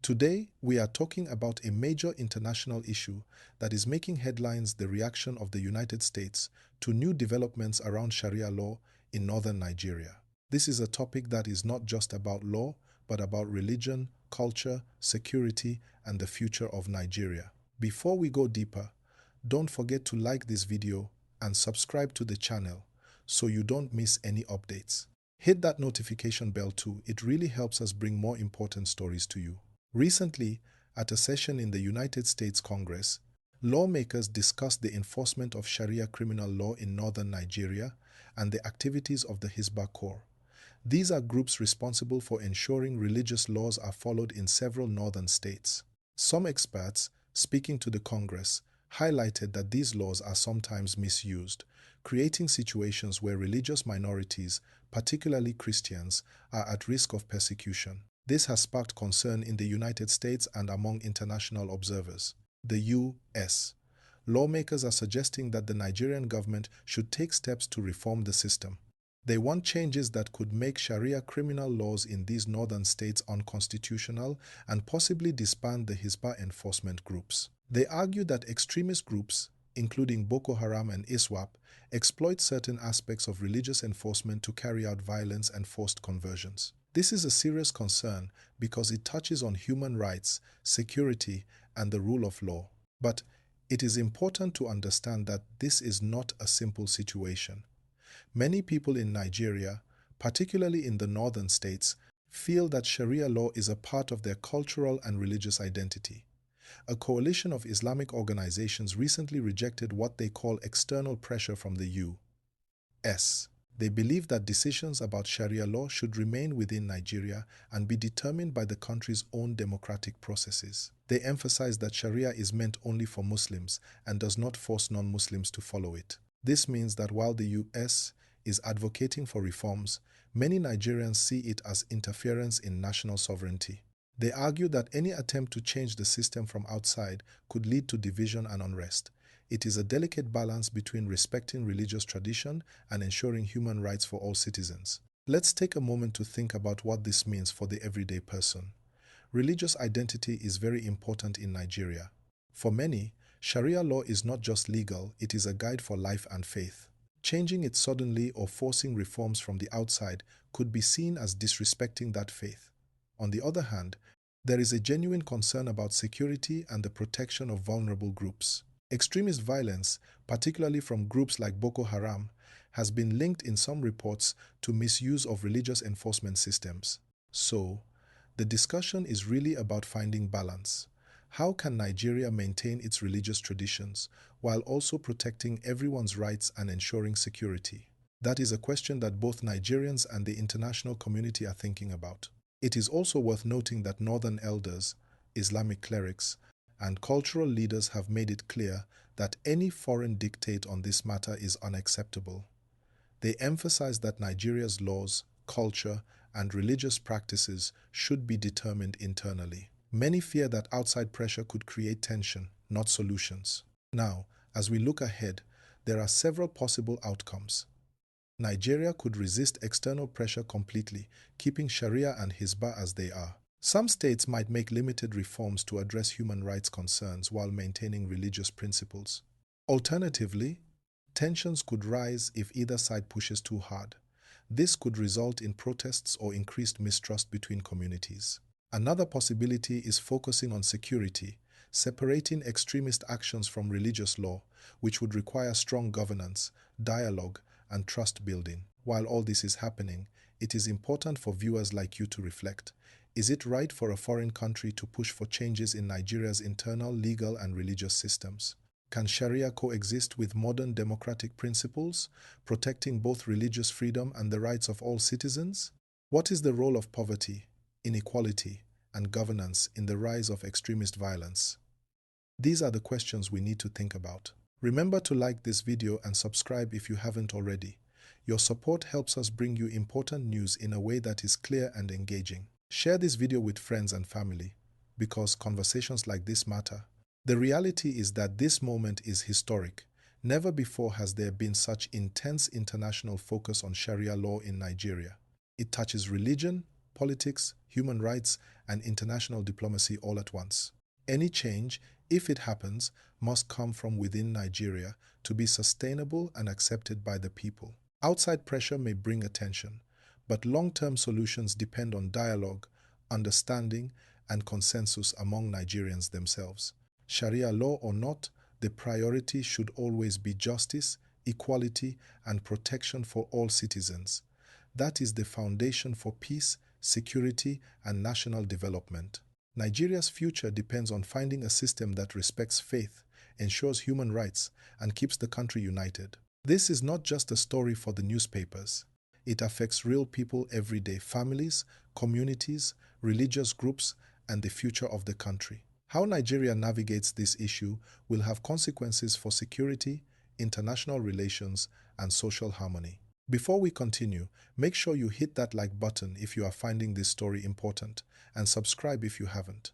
Today, we are talking about a major international issue that is making headlines: the reaction of the United States to new developments around Sharia law in northern Nigeria. This is a topic that is not just about law, but about religion, culture, security, and the future of Nigeria. Before we go deeper, don't forget to like this video and subscribe to the channel so you don't miss any updates. Hit that notification bell too. It really helps us bring more important stories to you. Recently, at a session in the United States Congress, lawmakers discussed the enforcement of Sharia criminal law in northern Nigeria and the activities of the Hisbah Corps. These are groups responsible for ensuring religious laws are followed in several northern states. Some experts, speaking to the Congress, highlighted that these laws are sometimes misused, creating situations where religious minorities, particularly Christians, are at risk of persecution. This has sparked concern in the United States and among international observers. The U.S. lawmakers are suggesting that the Nigerian government should take steps to reform the system. They want changes that could make Sharia criminal laws in these northern states unconstitutional and possibly disband the Hisbah enforcement groups. They argue that extremist groups, including Boko Haram and ISWAP, exploit certain aspects of religious enforcement to carry out violence and forced conversions. This is a serious concern because it touches on human rights, security, and the rule of law. But it is important to understand that this is not a simple situation. Many people in Nigeria, particularly in the northern states, feel that Sharia law is a part of their cultural and religious identity. A coalition of Islamic organizations recently rejected what they call external pressure from the U.S. They believe that decisions about Sharia law should remain within Nigeria and be determined by the country's own democratic processes. They emphasize that Sharia is meant only for Muslims and does not force non-Muslims to follow it. This means that while the U.S. is advocating for reforms, many Nigerians see it as interference in national sovereignty. They argue that any attempt to change the system from outside could lead to division and unrest. It is a delicate balance between respecting religious tradition and ensuring human rights for all citizens. Let's take a moment to think about what this means for the everyday person. Religious identity is very important in Nigeria. For many, Sharia law is not just legal, it is a guide for life and faith. Changing it suddenly or forcing reforms from the outside could be seen as disrespecting that faith. On the other hand, there is a genuine concern about security and the protection of vulnerable groups. Extremist violence, particularly from groups like Boko Haram, has been linked in some reports to misuse of religious enforcement systems. So, the discussion is really about finding balance. How can Nigeria maintain its religious traditions while also protecting everyone's rights and ensuring security? That is a question that both Nigerians and the international community are thinking about. It is also worth noting that northern elders, Islamic clerics, and cultural leaders have made it clear that any foreign dictate on this matter is unacceptable. They emphasize that Nigeria's laws, culture, and religious practices should be determined internally. Many fear that outside pressure could create tension, not solutions. Now, as we look ahead, there are several possible outcomes. Nigeria could resist external pressure completely, keeping Sharia and Hisbah as they are. Some states might make limited reforms to address human rights concerns while maintaining religious principles. Alternatively, tensions could rise if either side pushes too hard. This could result in protests or increased mistrust between communities. Another possibility is focusing on security, separating extremist actions from religious law, which would require strong governance, dialogue, and trust building. While all this is happening, it is important for viewers like you to reflect. Is it right for a foreign country to push for changes in Nigeria's internal legal and religious systems? Can Sharia coexist with modern democratic principles, protecting both religious freedom and the rights of all citizens? What is the role of poverty, inequality, and governance in the rise of extremist violence? These are the questions we need to think about. Remember to like this video and subscribe if you haven't already. Your support helps us bring you important news in a way that is clear and engaging. Share this video with friends and family, because conversations like this matter. The reality is that this moment is historic. Never before has there been such intense international focus on Sharia law in Nigeria. It touches religion, politics, human rights, and international diplomacy all at once. Any change, if it happens, must come from within Nigeria to be sustainable and accepted by the people. Outside pressure may bring attention, but long-term solutions depend on dialogue, understanding, and consensus among Nigerians themselves. Sharia law or not, the priority should always be justice, equality, and protection for all citizens. That is the foundation for peace, security, and national development. Nigeria's future depends on finding a system that respects faith, ensures human rights, and keeps the country united. This is not just a story for the newspapers. It affects real people every day: families, communities, religious groups, and the future of the country. How Nigeria navigates this issue will have consequences for security, international relations, and social harmony. Before we continue, make sure you hit that like button if you are finding this story important, and subscribe if you haven't.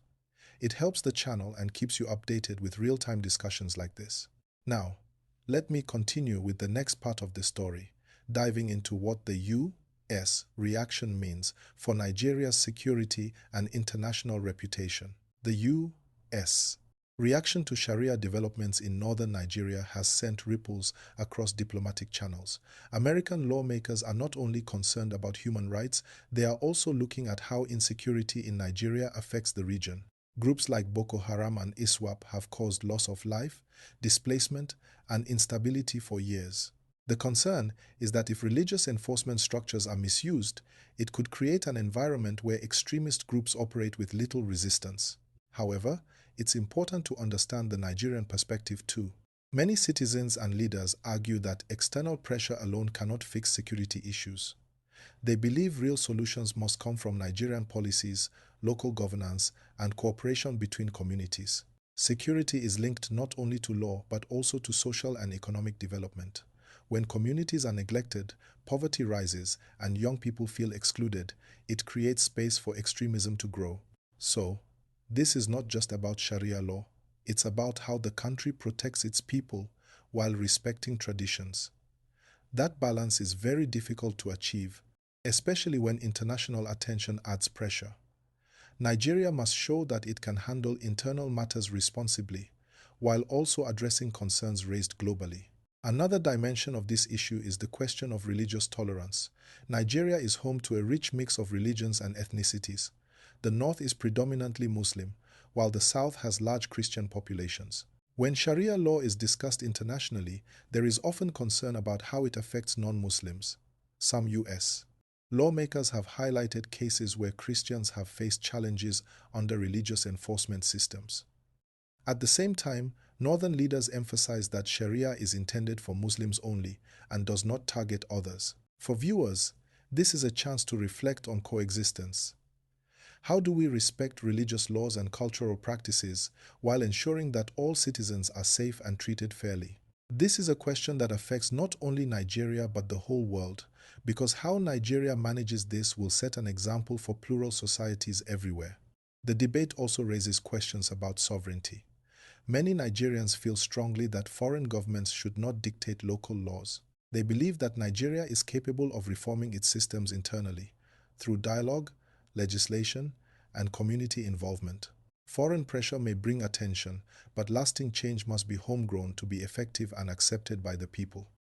It helps the channel and keeps you updated with real-time discussions like this. Now, let me continue with the next part of the story, diving into what the U.S. reaction means for Nigeria's security and international reputation. The U.S. reaction to Sharia developments in northern Nigeria has sent ripples across diplomatic channels. American lawmakers are not only concerned about human rights, they are also looking at how insecurity in Nigeria affects the region. Groups like Boko Haram and ISWAP have caused loss of life, displacement, and instability for years. The concern is that if religious enforcement structures are misused, it could create an environment where extremist groups operate with little resistance. However, it's important to understand the Nigerian perspective too. Many citizens and leaders argue that external pressure alone cannot fix security issues. They believe real solutions must come from Nigerian policies, local governance, and cooperation between communities. Security is linked not only to law but also to social and economic development. When communities are neglected, poverty rises, and young people feel excluded, it creates space for extremism to grow. So, this is not just about Sharia law, it's about how the country protects its people while respecting traditions. That balance is very difficult to achieve, especially when international attention adds pressure. Nigeria must show that it can handle internal matters responsibly, while also addressing concerns raised globally. Another dimension of this issue is the question of religious tolerance. Nigeria is home to a rich mix of religions and ethnicities. The north is predominantly Muslim, while the south has large Christian populations. When Sharia law is discussed internationally, there is often concern about how it affects non-Muslims. Some U.S. lawmakers have highlighted cases where Christians have faced challenges under religious enforcement systems. At the same time, northern leaders emphasize that Sharia is intended for Muslims only and does not target others. For viewers, this is a chance to reflect on coexistence. How do we respect religious laws and cultural practices while ensuring that all citizens are safe and treated fairly? This is a question that affects not only Nigeria but the whole world, because how Nigeria manages this will set an example for plural societies everywhere. The debate also raises questions about sovereignty. Many Nigerians feel strongly that foreign governments should not dictate local laws. They believe that Nigeria is capable of reforming its systems internally, through dialogue, legislation, and community involvement. Foreign pressure may bring attention, but lasting change must be homegrown to be effective and accepted by the people.